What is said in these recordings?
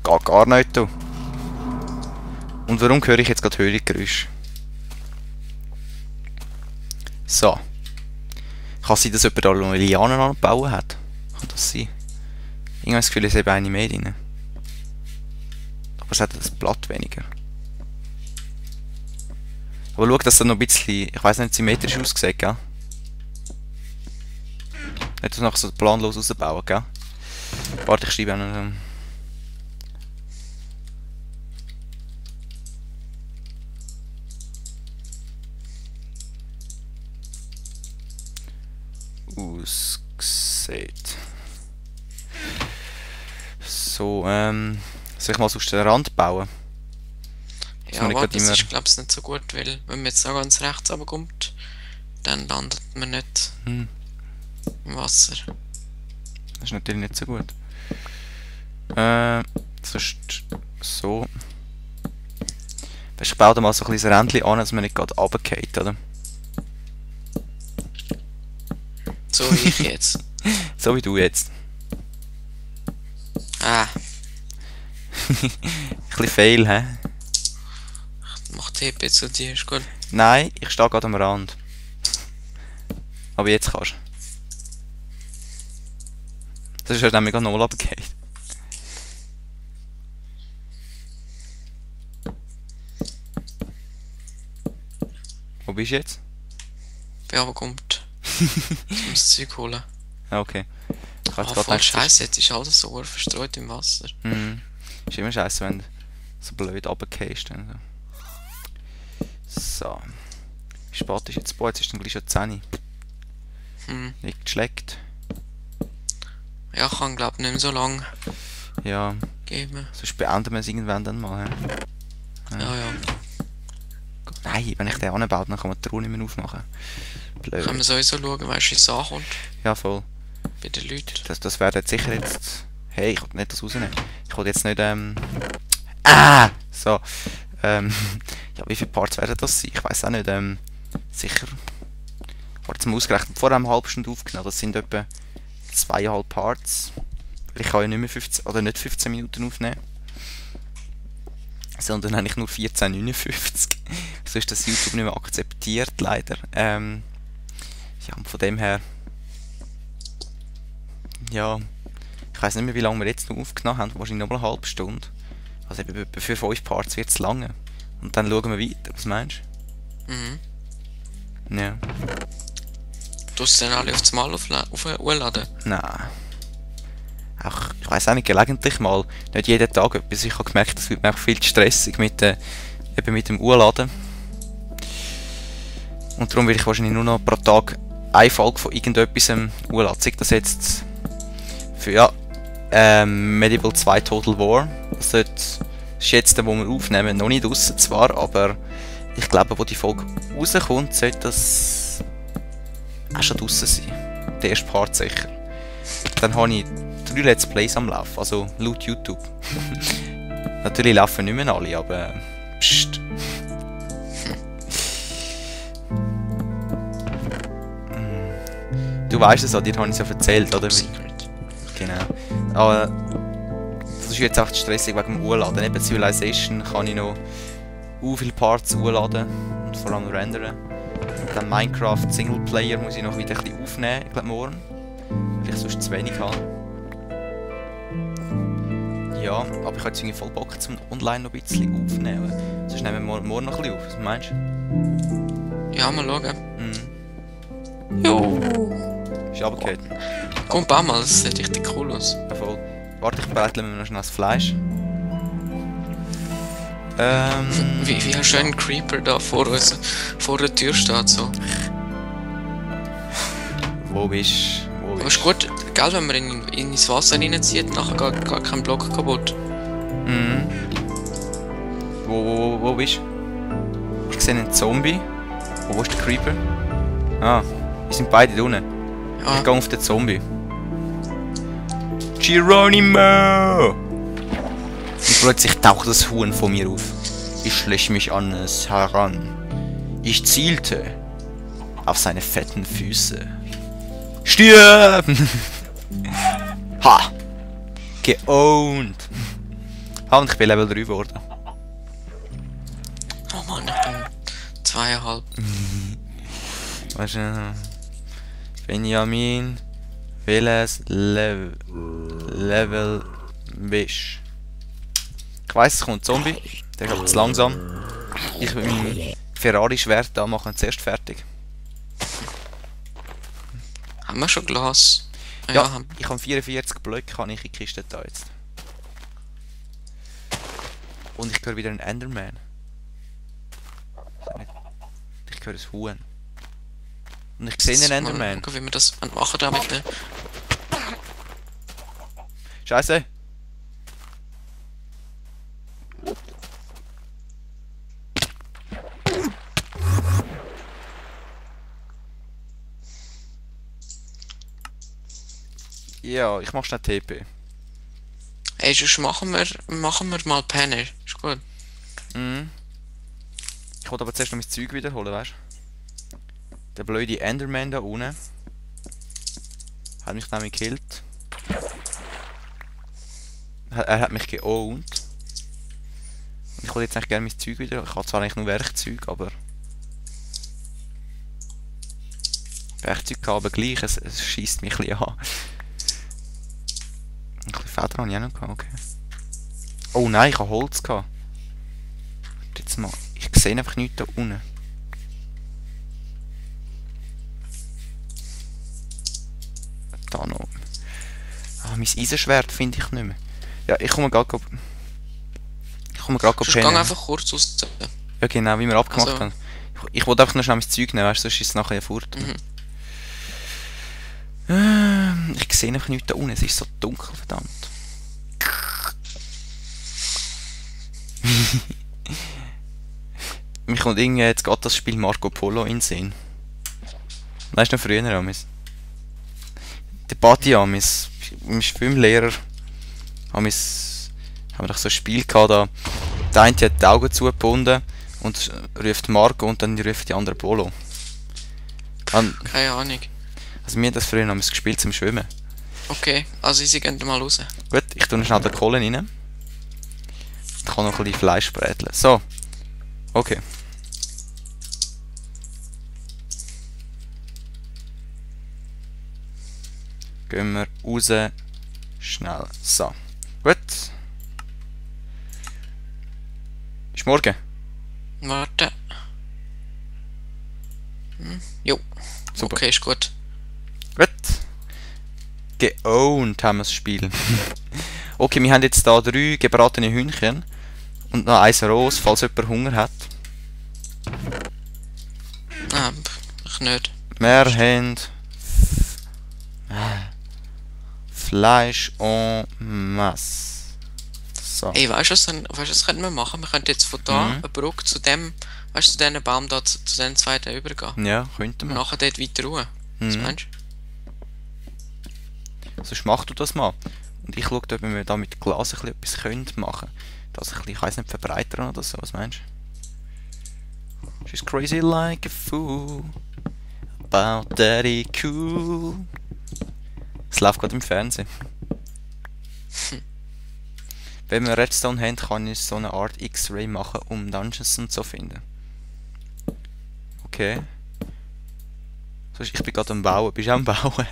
Geht gar nicht, du. Und warum höre ich jetzt gerade Höhlengeräusche? So. Kann sein, dass jemand da noch Lianen angebaut hat? Kann das sein? Ich habe das Gefühl, es ist eben eine mehr drin. Aber es hat das Blatt weniger. Aber schau, dass das noch ein bisschen, ich weiss nicht, symmetrisch aussieht, gell? Nicht das nachher so planlos rausbauen, gell? Warte, ich schreibe einen. Aussieht. So, soll ich mal aus der Rand bauen? Ja, aber das ist, glaube ich, nicht so gut, weil wenn man jetzt da ganz rechts runterkommt, dann landet man nicht im Wasser. Das ist natürlich nicht so gut. Sonst so. Ich baue da mal so ein kleines Rändchen an, dass man nicht gerade runterfällt, oder? So wie ich jetzt. So wie du jetzt. Ah. Ein bisschen fail, hä? Ich mach TP zu dir, ist gut. Nein, ich stehe gerade am Rand. Aber jetzt kannst du. Das ist halt nämlich gerade nochmal runtergefallen. Wo bist du jetzt? Wer aber kommt. Ich muss das Zeug holen. Ah, okay. Ich Oh, voll scheiße, jetzt ist alles so verstreut im Wasser. Mhm. Ist immer scheiße, wenn du so blöd runtergehst. So. Wie spät ist jetzt? Boah, jetzt ist dann gleich schon 10 Uhr. Nicht schlägt. Ja, kann glaube ich nicht mehr so lange Ja. geben. Sonst beenden wir es irgendwann dann mal. Ja, ja. Nein, wenn ich den anbaue, dann kann man die Truhe nicht mehr aufmachen. Blöd. Können wir sowieso schauen, weißt du, wie es ankommt. Ja, voll. Bei den Leuten. Das wäre jetzt sicher jetzt... Hey, ich wollte nicht das rausnehmen. Ich wollte jetzt nicht, So. Ja, wie viele Parts werden das sein? Ich weiß auch nicht, sicher... Warte, jetzt mal ausgerechnet, vor einer halben Stunde aufgenommen. Das sind etwa 2,5 Parts. Weil ich kann ja nicht mehr 15, oder nicht 15 Minuten aufnehmen. Sondern eigentlich nur 14,59. So ist das YouTube nicht mehr akzeptiert, leider. Ja, und von dem her... Ja, ich weiß nicht mehr, wie lange wir jetzt noch aufgenommen haben. Wahrscheinlich noch mal eine halbe Stunde. Also eben für 5 Parts wird es lange. Und dann schauen wir weiter. Was meinst du? Ja. Du hast dann alle auf das Mal aufladen? Nein. Auch, ich weiss auch nicht, gelegentlich mal. Nicht jeden Tag etwas. Ich habe gemerkt, das wird mir auch viel zu stressig mit, eben mit dem Urladen. Und darum will ich wahrscheinlich nur noch pro Tag eine Folge von irgendetwas urladen. Sei das jetzt für, ja, Medieval 2 Total War. Das ist jetzt, wo wir aufnehmen, noch nicht draussen zwar, aber ich glaube, wo die Folge rauskommt, sollte das auch schon draussen sein. Der erste Part sicher. Dann habe ich 3 Let's Plays am Laufen, also laut YouTube. Natürlich laufen nicht mehr alle, aber pst. Du weißt es, dir habe ich es ja erzählt, oder? Secret. Genau. Aber das ist jetzt echt stressig wegen dem Urladen. Neben Civilization kann ich noch viele Parts urladen und vor allem rendern. Und dann Minecraft Singleplayer muss ich noch wieder ein bisschen aufnehmen, ich glaube morgen. Weil ich sonst zu wenig habe. Ja, aber ich habe jetzt irgendwie voll Bock zum online noch ein bisschen aufnehmen. Sonst nehmen wir morgen noch ein bisschen auf, was meinst du? Ja, mal schauen. Jo! Ist runtergefallen. Komm, bau mal, das sieht richtig cool aus. Ja, voll. Warte, ich breitle mir noch schnell das Fleisch. Wie hast du einen Creeper da vor der Tür steht so? Wo bist du? Aber ist gut, gell, wenn man ihn ins Wasser reinzieht, nachher geht gar kein Block kaputt. Mhm. Wo bist du? Ich sehe einen Zombie. Wo ist der Creeper? Ah, wir sind beide da unten. Ja. Ich gehe auf den Zombie. Geronimo! Und plötzlich taucht das Huhn vor mir auf. Ich schlich mich an es heran. Ich zielte auf seine fetten Füße. Stirb! Ha! Geowned! Ah, und ich bin Level 3 geworden. Oh Mann, ich bin 2,5. Weißt du, Benjamin, welches Level bist? Ich weiss, es kommt ein Zombie. Der ist aber zu langsam. Ich will mein Ferrari-Schwert da machen zuerst fertig. Haben wir schon Glas? Ja, ich habe 44 Blöcke, kann ich in die Kiste da jetzt. Und ich höre wieder einen Enderman. Ich höre ein Huhn. Und ich sehe einen Enderman. Gucken, wie wir das machen damit. Ne? Scheiße! Ja, ich mach schnell TP. Ey, sonst machen wir mal Penner. Ist gut. Mhm. Ich wollte aber zuerst noch mein Zeug wiederholen, weißt du? Der blöde Enderman da unten hat mich nämlich gekillt. Er hat mich geowned. Und ich wollte jetzt eigentlich gerne mein Zeug wieder. Ich habe zwar eigentlich nur Werkzeug, aber... Werkzeug aber gleich, es schießt mich ein bisschen an. Ein bisschen Feder habe ich auch noch gehabt, okay. Oh nein, ich habe Holz gehabt. Jetzt mal, ich sehe einfach nichts da unten. Da noch. Ah, mein Eisenschwert finde ich nicht mehr. Ja, ich komme gerade... Ich komme gerade pennen. Ich gehe einfach kurz aus. Ja genau, wie wir abgemacht haben. Ich wollte einfach noch schnell mein Zeug nehmen, weißt du, sonst ist es nachher ja fort. Ich sehe einfach nichts da unten, es ist so dunkel, verdammt. Mich kommt irgendwie jetzt gerade das Spiel Marco Polo in den Sinn. Weißt du noch früher, Amis? Der Party Amis, im Schwimmlehrer, Amis, haben wir doch so ein Spiel gehabt, da der eine hat die Augen zugebunden und ruft Marco und dann ruft die andere Polo. Keine Ahnung. Also wir haben das früher noch gespielt zum Schwimmen. Okay, also sie gehen mal raus. Gut, ich tue schnell den Kohlen rein. Ich kann noch ein bisschen Fleisch bräteln. So. Okay. Gehen wir raus. Schnell. So. Gut. Ist morgen? Warte. Jo. Super. Okay, ist gut. Gut. Geowned haben wir das Spiel. Okay, wir haben jetzt hier 3 gebratene Hühnchen. Und noch eins rohes, falls jemand Hunger hat. Ah, ich nicht. Wir haben Fleisch en masse. So. Ey, weißt du, was könnten wir machen? Wir könnten jetzt von da eine Brücke zu dem, weißt du, zu diesem Baum da, zu den zweiten übergehen. Ja, könnten wir. Und nachher dort weiter ruhen. Was meinst du? Sonst mach du das mal. Und ich schaue, ob wir da mit Glas ein bisschen etwas machen können. Das ein bisschen, ich weiss nicht, verbreitern oder so, was meinst du? She's crazy like a fool. About daddy cool. Es läuft gerade im Fernsehen. Wenn wir Redstone haben, kann ich so eine Art X-Ray machen, um Dungeons und so zu finden. Okay. Ich bin gerade am Bauen. Bist du auch am Bauen?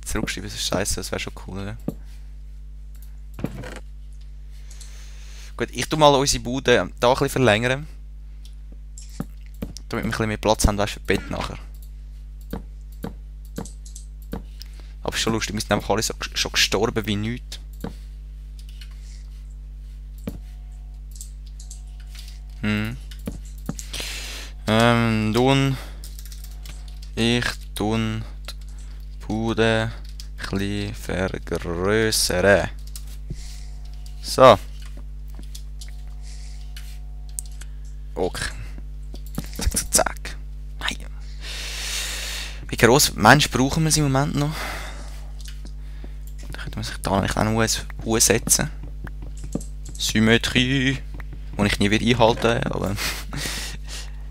Zurückschreiben, das ist scheiße, das wäre schon cool, oder? Gut, ich tu mal unsere Bude da ein bisschen verlängern. Damit wir ein bisschen mehr Platz haben, weißt du, für das Bett nachher. Aber ist schon lustig, wir sind einfach alle so, schon gestorben wie nichts. Ich tun die Bude ein bisschen vergrößern. So. Okay. Zack, zack, zack. Nein. Wie gross Mensch brauchen wir es im Moment noch? Da könnte man sich da nicht auch noch setzen. Symmetrie. Die ich nie wieder einhalten, aber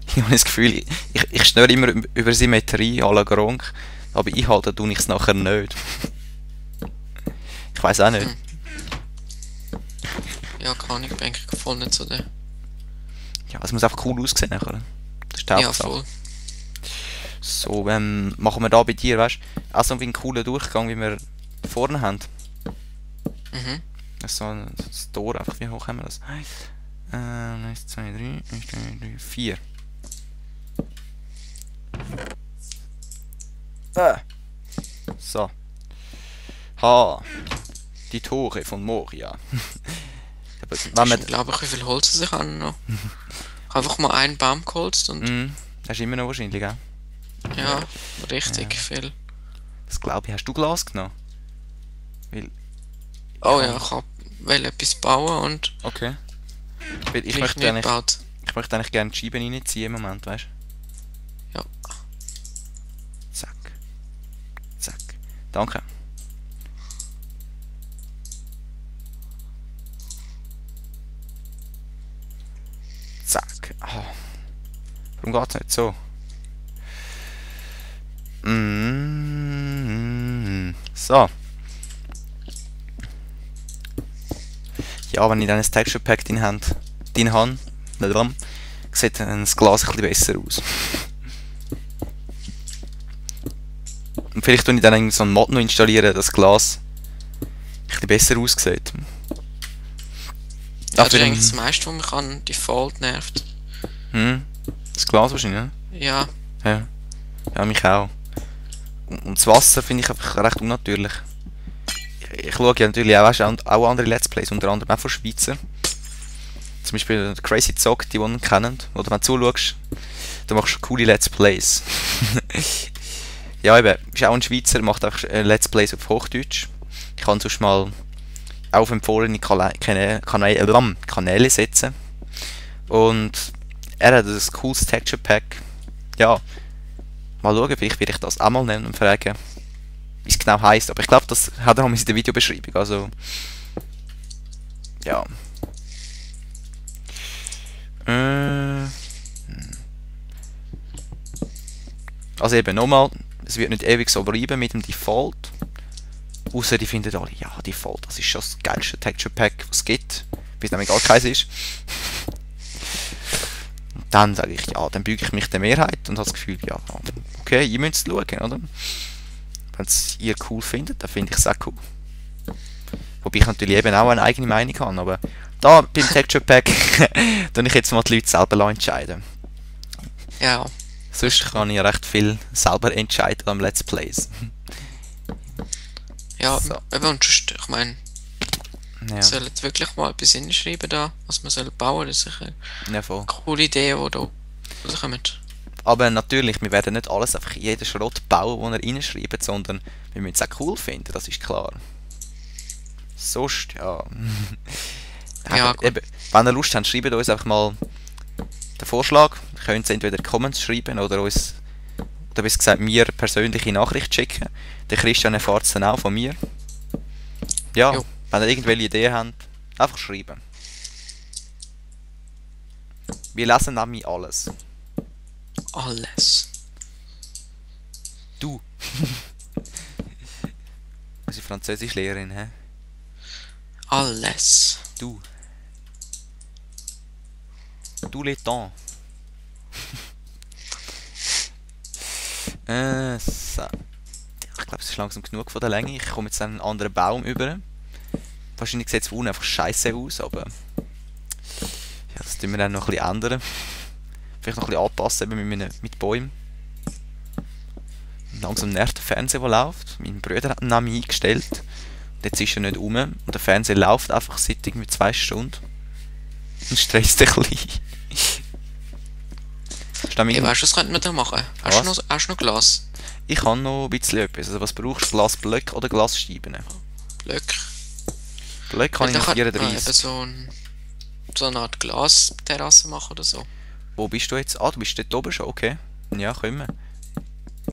ich habe das Gefühl, ich schnurre immer über Symmetrie à la Gronk, aber einhalten tue ich es nachher nicht. Ich weiss auch nicht. Ja, keine Ahnung, bin eigentlich voll nicht so der. Ja, es muss einfach cool aussehen nachher. Das ist die Ja, Hauptsache. voll. So, machen wir da bei dir, weißt du, auch so einen coolen Durchgang, wie wir vorne haben. Mhm. Das Tor, einfach wie hoch haben wir das? 1, 2, 3, 1, 2, 3, 4. So. Die Tore von Moria. Wenn man glaube ich, wie viel Holz sich an noch. Einfach mal einen Baum geholzt und. Das ist immer noch wahrscheinlich, gell? Ja, richtig viel. Das glaube ich. Hast du Glas genommen? Weil oh ja, ich will etwas bauen und. Okay. Weil ich möchte eigentlich gerne die Scheiben reinziehen im Moment, weißt du? Ja. Zack. Zack. Danke. Zack. Oh. Warum geht's nicht so? So. Ja, wenn ich dann ein Texture Pack drin habe, sieht dann das Glas ein bisschen besser aus. Und vielleicht tue ich dann so einen Mod noch installieren, dass das Glas ein bisschen besser aussieht. Ja, das ist eigentlich das meiste, was mich an Default nervt. Das Glas wahrscheinlich, ne? Ja. Ja, mich auch. Und das Wasser finde ich einfach recht unnatürlich. Ich schaue ja natürlich auch andere Let's Plays, unter anderem auch von Schweizer. Zum Beispiel Crazy Zog, die ihn kennen. Oder wenn du zuschaust, du machst coole Let's Plays. Ja, eben, ist auch ein Schweizer, macht einfach Let's Plays auf Hochdeutsch. Ich kann sonst mal auf empfohlene Kanäle setzen. Und er hat ein cooles Texture Pack. Ja, mal schauen, vielleicht werde ich das auch mal nennen und fragen, wie es genau heisst. Aber ich glaube, das hat er noch in der Videobeschreibung. Also, ja. Also eben nochmal, es wird nicht ewig so bleiben mit dem Default. Außer die finden alle, ja, Default, das ist schon das geilste Texture Pack, was es gibt. Bis nämlich gar keins ist. Und dann sage ich, ja, dann büge ich mich der Mehrheit und habe das Gefühl, ja, okay, ihr müsst es schauen, oder? Wenn es ihr cool findet, dann finde ich es auch cool. Wobei ich natürlich eben auch eine eigene Meinung habe, aber da beim Texture Pack tue ich jetzt mal die Leute selber entscheiden. Ja. Sonst kann ich recht viel selber entscheiden am Let's Plays. Ja, so. Und ich meine, wir sollen wirklich mal etwas hinschreiben da, was wir sollen bauen, das ist eine coole Idee, die da rauskommen. Aber natürlich, wir werden nicht alles einfach jeden Schrott bauen, den er reinschreibt, sondern wir müssen es auch cool finden, das ist klar. Sonst, ja. Ja, eben, wenn ihr Lust habt, schreibt uns einfach mal den Vorschlag. Ihr könnt entweder Comments schreiben oder uns, oder besser gesagt, mir persönliche Nachricht schicken. Der Christian erfährt es dann auch von mir. Ja, wenn ihr irgendwelche Ideen habt, einfach schreiben. Wir lesen nämlich alles. Alles. Du. Das ist Französischlehrerin, hä? Alles. Du. Du les temps. So. Ich glaube, es ist langsam genug von der Länge. Ich komme jetzt an einen anderen Baum über. Wahrscheinlich sieht es von unten einfach scheiße aus, aber ja, das tun wir dann noch ein bisschen ändern. Vielleicht noch ein bisschen anpassen mit Bäumen. Langsam nervt der Fernseher, der läuft. Mein Bruder hat ihn nämlich eingestellt. Und jetzt ist er nicht rum. Und der Fernseher läuft einfach seit irgendwie 2 Stunden. Und stresst ein bisschen. Hey, weißt du, was könnten wir da machen? Hast du noch Glas? Ich habe noch ein bisschen etwas. Also was brauchst du? Glasblöcke oder Glasscheiben? Blöcke. Blöcke kann ich noch 34. So eine Art Glasterrasse machen oder so. Wo bist du jetzt? Ah, du bist dort oben schon, okay. Ja, können wir.